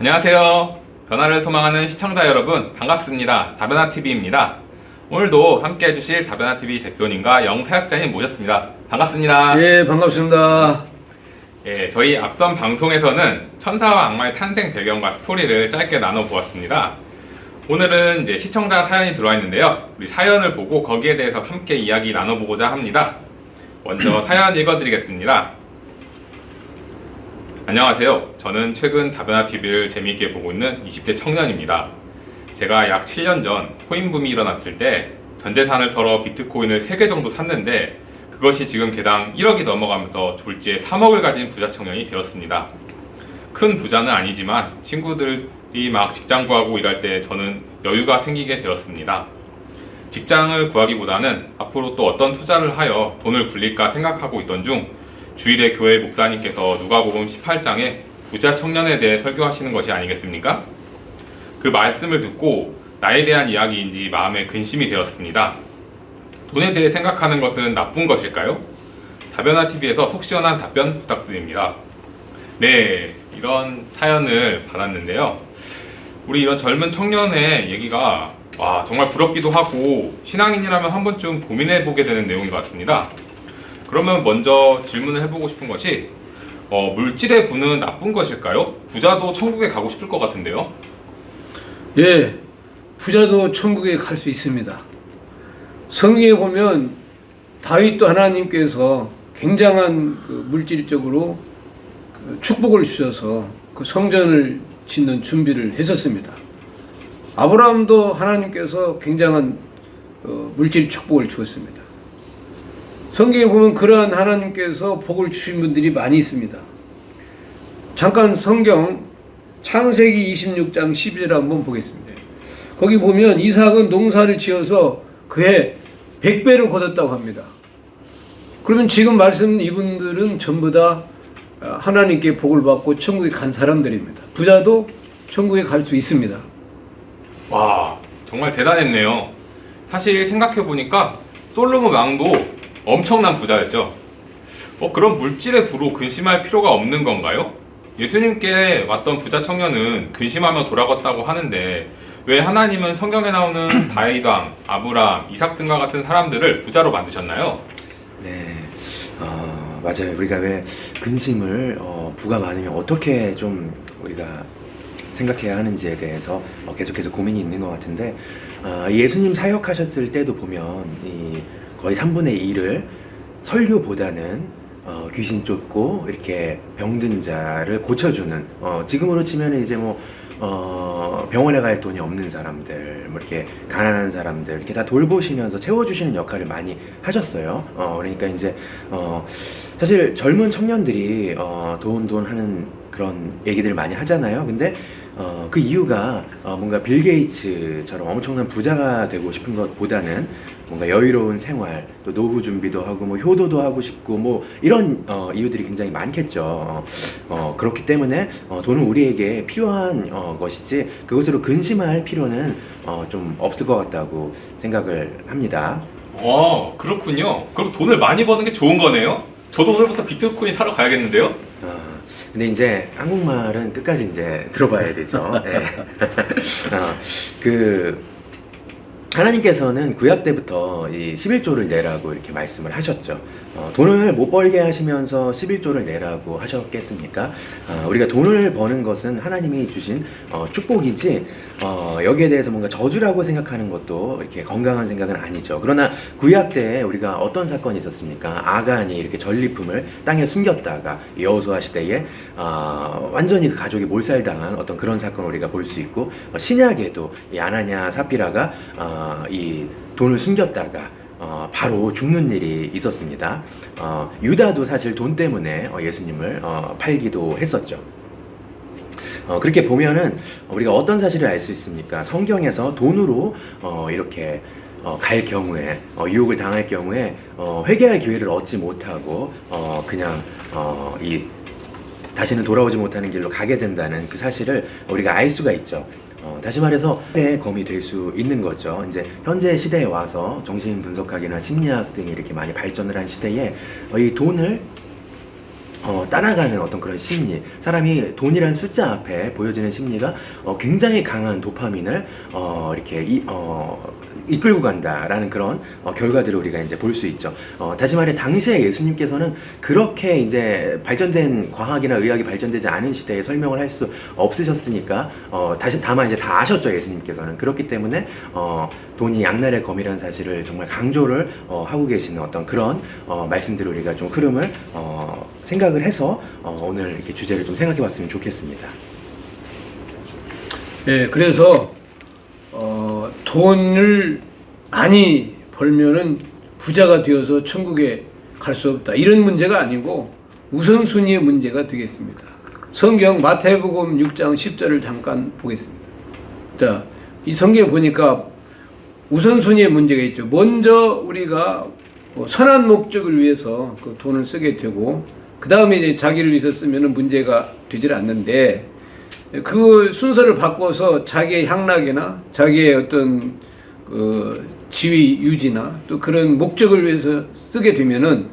안녕하세요. 변화를 소망하는 시청자 여러분, 반갑습니다. 다변화TV입니다. 오늘도 함께 해주실 다변화TV 대표님과 영사역자님 모셨습니다. 반갑습니다. 예, 반갑습니다. 예, 저희 앞선 방송에서는 천사와 악마의 탄생 배경과 스토리를 짧게 나눠보았습니다. 오늘은 이제 시청자 사연이 들어와 있는데요. 우리 사연을 보고 거기에 대해서 함께 이야기 나눠보고자 합니다. 먼저 사연 읽어드리겠습니다. 안녕하세요. 저는 최근 다변화TV를 재미있게 보고 있는 20대 청년입니다. 제가 약 7년 전 코인붐이 일어났을 때 전 재산을 털어 비트코인을 3개 정도 샀는데 그것이 지금 개당 1억이 넘어가면서 졸지에 3억을 가진 부자 청년이 되었습니다. 큰 부자는 아니지만 친구들이 막 직장 구하고 일할 때 저는 여유가 생기게 되었습니다. 직장을 구하기보다는 앞으로 또 어떤 투자를 하여 돈을 굴릴까 생각하고 있던 중 주일에 교회 목사님께서 누가복음 18장에 부자 청년에 대해 설교하시는 것이 아니겠습니까? 그 말씀을 듣고 나에 대한 이야기인지 마음에 근심이 되었습니다. 돈에 대해 생각하는 것은 나쁜 것일까요? 다변화TV에서 속 시원한 답변 부탁드립니다. 네, 이런 사연을 받았는데요. 우리 이런 젊은 청년의 얘기가 정말 부럽기도 하고 신앙인이라면 한 번쯤 고민해 보게 되는 내용인 것 같습니다. 그러면 먼저 질문을 해보고 싶은 것이 물질의 부는 나쁜 것일까요? 부자도 천국에 가고 싶을 것 같은데요. 예, 부자도 천국에 갈 수 있습니다. 성경에 보면 다윗도 하나님께서 굉장한 물질적으로 축복을 주셔서 그 성전을 짓는 준비를 했었습니다. 아브라함도 하나님께서 굉장한 물질 축복을 주었습니다. 성경에 보면 그러한 하나님께서 복을 주신 분들이 많이 있습니다. 잠깐 성경 창세기 26장 12절 한번 보겠습니다. 거기 보면 이삭은 농사를 지어서 그해 100배를 거뒀다고 합니다. 그러면 지금 말씀 이분들은 전부 다 하나님께 복을 받고 천국에 간 사람들입니다. 부자도 천국에 갈 수 있습니다. 와, 정말 대단했네요. 사실 생각해보니까 솔로몬 왕도 엄청난 부자였죠. 그럼 물질의 부로 근심할 필요가 없는 건가요? 예수님께 왔던 부자 청년은 근심하며 돌아갔다고 하는데 왜 하나님은 성경에 나오는 다윗 왕, 아브라함, 이삭 등과 같은 사람들을 부자로 만드셨나요? 네, 맞아요. 우리가 왜 근심을 부가 많으면 어떻게 좀 우리가 생각해야 하는지에 대해서 계속해서 고민이 있는 것 같은데 예수님 사역하셨을 때도 보면 거의 3분의 1을 설교보다는 귀신 쫓고 이렇게 병든 자를 고쳐주는 지금으로 치면 이제 병원에 갈 돈이 없는 사람들, 이렇게 가난한 사람들 이렇게 다 돌보시면서 채워주시는 역할을 많이 하셨어요. 그러니까 이제 사실 젊은 청년들이 돈 하는 그런 얘기들을 많이 하잖아요. 근데 그 이유가 뭔가 빌 게이츠처럼 엄청난 부자가 되고 싶은 것보다는 뭔가 여유로운 생활, 또 노후 준비도 하고 효도도 하고 싶고 이런 이유들이 굉장히 많겠죠. 그렇기 때문에 돈은 우리에게 필요한 것이지 그것으로 근심할 필요는 좀 없을 것 같다고 생각을 합니다. 그렇군요. 그럼 돈을 많이 버는 게 좋은 거네요? 저도 오늘부터 비트코인 사러 가야겠는데요? 근데 이제 한국말은 끝까지 이제 들어봐야 되죠. 네. 하나님께서는 구약 때부터 이 11조를 내라고 이렇게 말씀을 하셨죠. 돈을 못 벌게 하시면서 11조를 내라고 하셨겠습니까? 우리가 돈을 버는 것은 하나님이 주신 축복이지 여기에 대해서 뭔가 저주라고 생각하는 것도 이렇게 건강한 생각은 아니죠. 그러나 구약 때 우리가 어떤 사건이 있었습니까? 아간이 이렇게 전리품을 땅에 숨겼다가 여호수아 시대에 완전히 그 가족이 몰살당한 어떤 그런 사건을 우리가 볼 수 있고 신약에도 이 아나냐 삽비라가 이 돈을 숨겼다가 바로 죽는 일이 있었습니다. 유다도 사실 돈 때문에 예수님을 팔기도 했었죠. 그렇게 보면은 우리가 어떤 사실을 알 수 있습니까? 성경에서 돈으로 이렇게 갈 경우에 유혹을 당할 경우에 회개할 기회를 얻지 못하고 그냥 다시는 돌아오지 못하는 길로 가게 된다는 그 사실을 우리가 알 수가 있죠. 다시 말해서 의 검이 될 수 있는 거죠. 이제 현재 시대에 와서 정신 분석학이나 심리학 등이 이렇게 많이 발전을 한 시대에 이 돈을 따라가는 어떤 그런 심리, 사람이 돈이란 숫자 앞에 보여지는 심리가 굉장히 강한 도파민을 이렇게 이끌고 간다라는 그런 결과들을 우리가 이제 볼 수 있죠. 다시 말해 당시에 예수님께서는 그렇게 이제 발전된 과학이나 의학이 발전되지 않은 시대에 설명을 할 수 없으셨으니까 다만 이제 다 아셨죠, 예수님께서는. 그렇기 때문에 돈이 양날의 검이라는 사실을 정말 강조를 하고 계시는 어떤 그런 말씀들을 우리가 좀 흐름을 생각을 해서 오늘 이렇게 주제를 좀 생각해 봤으면 좋겠습니다. 예, 그래서 돈을 많이 벌면은 부자가 되어서 천국에 갈 수 없다, 이런 문제가 아니고 우선순위의 문제가 되겠습니다. 성경 마태복음 6장 10절을 잠깐 보겠습니다. 자, 이 성경에 보니까 우선순위의 문제가 있죠. 먼저 우리가 선한 목적을 위해서 그 돈을 쓰게 되고, 그 다음에 이제 자기를 위해서 쓰면은 문제가 되질 않는데, 그 순서를 바꿔서 자기의 향락이나 자기의 어떤 그 지위 유지나 또 그런 목적을 위해서 쓰게 되면은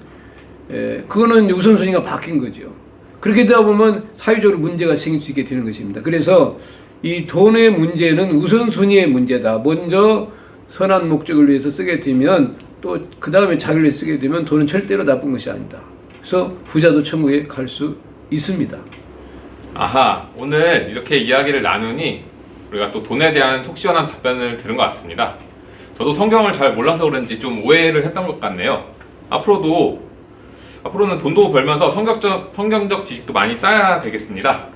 그거는 우선순위가 바뀐 거죠. 그렇게 되다 보면 사회적으로 문제가 생길 수 있게 되는 것입니다. 그래서 이 돈의 문제는 우선순위의 문제다. 먼저 선한 목적을 위해서 쓰게 되면, 또 그 다음에 자기를 위해서 쓰게 되면 돈은 절대로 나쁜 것이 아니다. 그래서 부자도 천국에 갈 수 있습니다. 아하, 오늘 이렇게 이야기를 나누니 우리가 또 돈에 대한 속 시원한 답변을 들은 것 같습니다. 저도 성경을 잘 몰라서 그런지 좀 오해를 했던 것 같네요. 앞으로는 돈도 벌면서 성경적 지식도 많이 쌓아야 되겠습니다.